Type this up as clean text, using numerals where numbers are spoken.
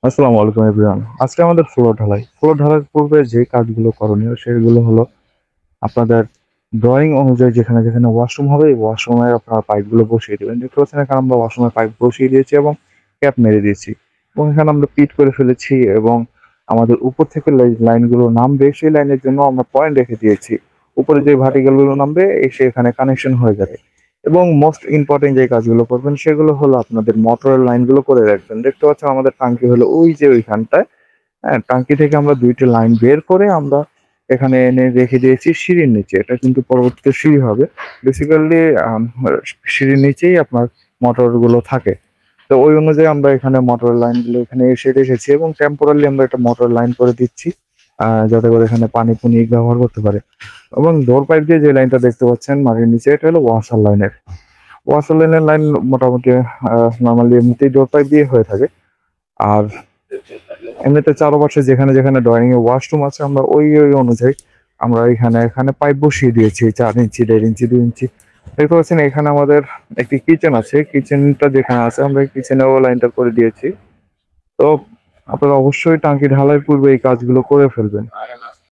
আসসালামু আলাইকুম এভরিওয়ান। আজকে আমাদের ফ্লোর ঢালাইয়ের পূর্বে যে কাজগুলো করণীয় সেগুলো হলো আপনাদের ড্রয়িং অনুযায়ী যেখানে যেখানে ওয়াশরুম হবে এই ওয়াশরুমে আপনারা পাইপগুলো বসিয়ে দেবেন। দেখতে পাচ্ছেন এখানে আমরা ওয়াশরুমের পাইপ বসিয়ে দিয়েছি এবং ক্যাপ মেরে দিয়েছি এবং এখানে আমরা পিট করে ফেলেছি এবং আমাদের উপর থেকে লাইনগুলো নামবে সেই লাইনের জন্য আমরা পয়েন্ট রেখে দিয়েছি। উপরে যে ভার্টিক্যালগুলো নামবে এসে এখানে কানেকশন হয়ে যাবে। এবং মোস্ট ইম্পর্টেন্ট যে কাজগুলো করবেন সেগুলো হলো আপনাদের মোটরের লাইনগুলো করে রাখবেন। দেখতে পাচ্ছেন আমাদের টাঙ্কি হলো ওই যে ওইখানটায়। হ্যাঁ, টাঙ্কি থেকে আমরা ২ টি লাইন বের করে আমরা এখানে এনে রেখে দিয়েছি সিঁড়ির নিচে। এটা কিন্তু পরবর্তীতে সিঁড়ি হবে। বেসিক্যালি আম সিঁড়ির নিচেই আপনার মোটরগুলো থাকে। তো ওই অনুযায়ী আমরা এখানে মোটরের লাইনগুলো এখানে এসে রেখেছি এবং টেম্পোরারি আমরা একটা মোটর লাইন করে দিচ্ছি। যাতে করে এখানে পানি-পুনি ব্যবহার করতে পারে। এবং ডোর পাইপ দিয়ে যে লাইনটা দেখতে পাচ্ছেন মাটির নিচে এটা হলো ওয়াসার লাইনের। ওয়াসার লাইনের লাইন মোটামুটি নরমালি এমনিতেই ডোর পাইপ দিয়ে হয়ে থাকে। আর এমনিতে চারপাশে যেখানে যেখানে ড্রয়িং এ ওয়াশরুম আছে আমরা ওই অনুযায়ী আমরা এখানে পাইপ বসিয়ে দিয়েছি ৪ ইঞ্চি, ১.৫ ইঞ্চি, ২ ইঞ্চি। দেখতে পাচ্ছেন এখানে আমাদের একটি কিচেন আছে। কিচেনটা যেখানে আছে আমরা কিচেনেও লাইনটা করে দিয়েছি। তো আপনারা অবশ্যই টাঙ্কি ঢালাইয়ের পূর্বে এই কাজগুলো করে ফেলবেন।